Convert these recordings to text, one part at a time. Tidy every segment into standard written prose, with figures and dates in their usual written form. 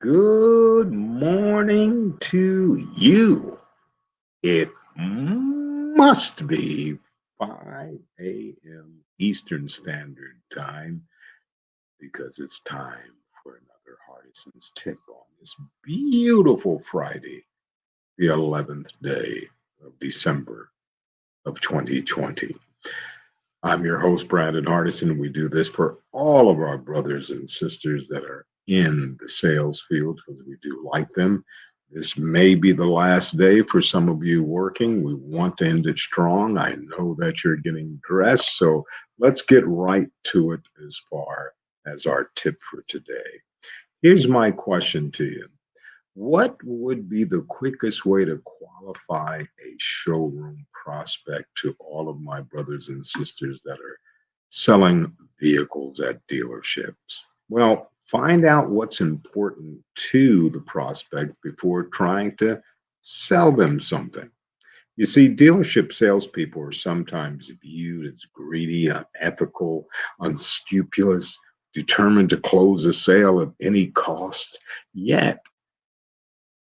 Good morning to you. It must be 5 a.m. Eastern Standard Time because it's time for another Hardison's tip on this beautiful Friday, the 11th day of December of 2020. I'm your host, Brandon Hardison. We do this for all of our brothers and sisters that are in the sales field because we do like them. This may be the last day for some of you working. We want to end it strong. I know that you're getting dressed, so let's get right to it as far as our tip for today. Here's my question to you. What would be the quickest way to qualify a showroom prospect to all of my brothers and sisters that are selling vehicles at dealerships? Well, find out what's important to the prospect before trying to sell them something. You see, dealership salespeople are sometimes viewed as greedy, unethical, unscrupulous, determined to close a sale at any cost. Yet,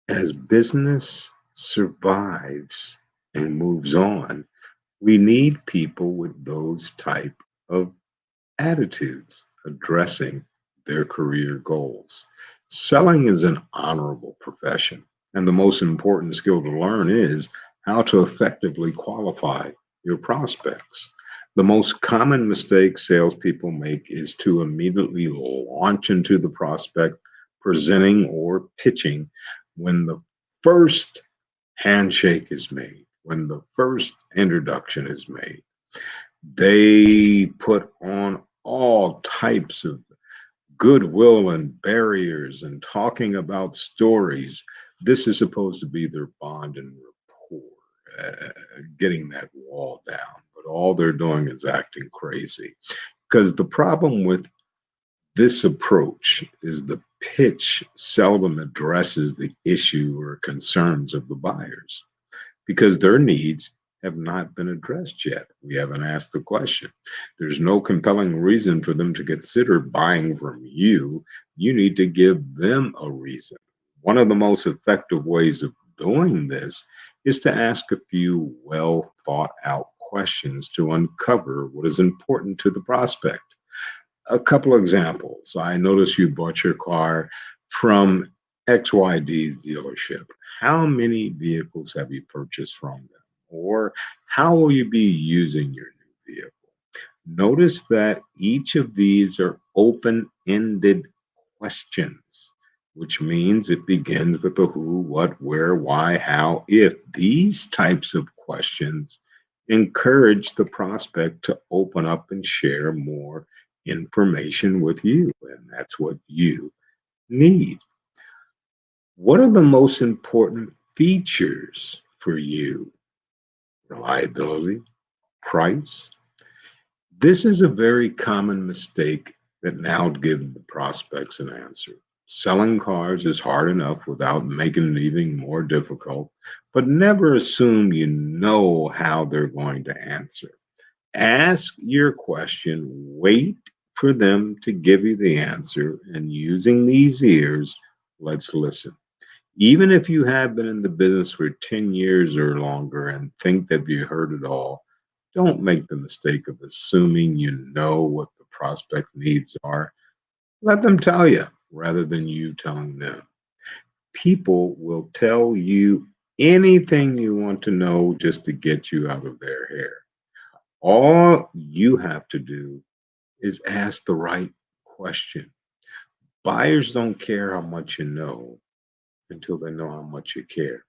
as business survives and moves on, we need people with those type of attitudes addressing their career goals. Selling is an honorable profession, and the most important skill to learn is how to effectively qualify your prospects. The most common mistake salespeople make is to immediately launch into the prospect, presenting or pitching when the first handshake is made, when the first introduction is made. They put on all types of goodwill and barriers and talking about stories. This is supposed to be their bond and rapport, getting that wall down. But all they're doing is acting crazy. Because the problem with this approach is the pitch seldom addresses the issue or concerns of the buyers because their needs have not been addressed yet. We haven't asked the question. There's no compelling reason for them to consider buying from you. You need to give them a reason. One of the most effective ways of doing this is to ask a few well thought out questions to uncover what is important to the prospect. A couple of examples. I noticed you bought your car from XYD's dealership. How many vehicles have you purchased from them? Or how will you be using your new vehicle? Notice that each of these are open ended questions, which means it begins with the who, what, where, why, how, if. These types of questions encourage the prospect to open up and share more information with you, and that's what you need. What are the most important features for you? Reliability, price. This is a very common mistake that now gives the prospects an answer. Selling cars is hard enough without making it even more difficult, but never assume you know how they're going to answer. Ask your question, wait for them to give you the answer, and using these ears, let's listen. Even if you have been in the business for 10 years or longer and think that you heard it all, don't make the mistake of assuming you know what the prospect needs are. Let them tell you rather than you telling them. People will tell you anything you want to know just to get you out of their hair. All you have to do is ask the right question. Buyers don't care how much you know until they know how much you care.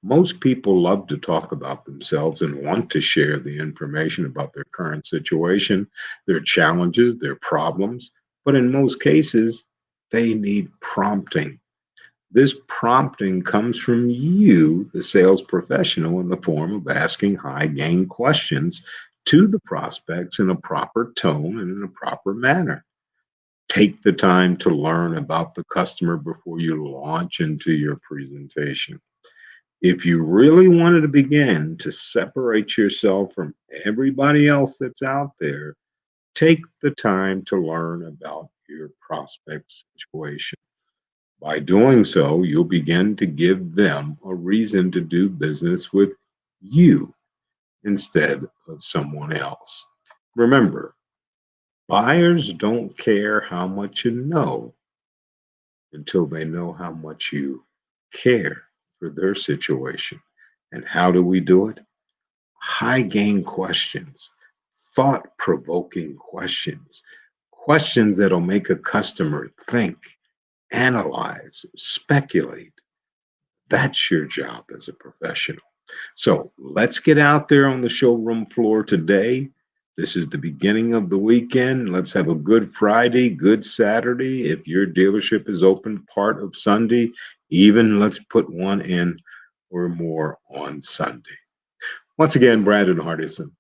Most people love to talk about themselves and want to share the information about their current situation, their challenges, their problems, but in most cases, they need prompting. This prompting comes from you, the sales professional, in the form of asking high gain questions to the prospects in a proper tone and in a proper manner. Take the time to learn about the customer before you launch into your presentation. If you really wanted to begin to separate yourself from everybody else that's out there, take the time to learn about your prospect situation. By doing so, you'll begin to give them a reason to do business with you instead of someone else. Remember, buyers don't care how much you know until they know how much you care for their situation. And how do we do it? High gain questions, thought provoking questions, questions that'll make a customer think, analyze, speculate. That's your job as a professional. So let's get out there on the showroom floor today. This is the beginning of the weekend. Let's have a good Friday, good Saturday. If your dealership is open part of Sunday, even let's put one in or more on Sunday. Once again, Brandon Hardison,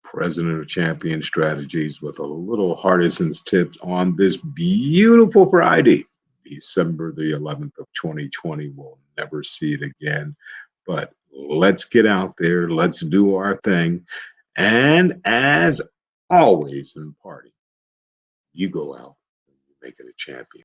president of Champion Strategies, with a little Hardison's tips on this beautiful Friday, December the 11th of 2020. We'll never see it again, but let's get out there. Let's do our thing. And as always in party, you go out and you make it a champion.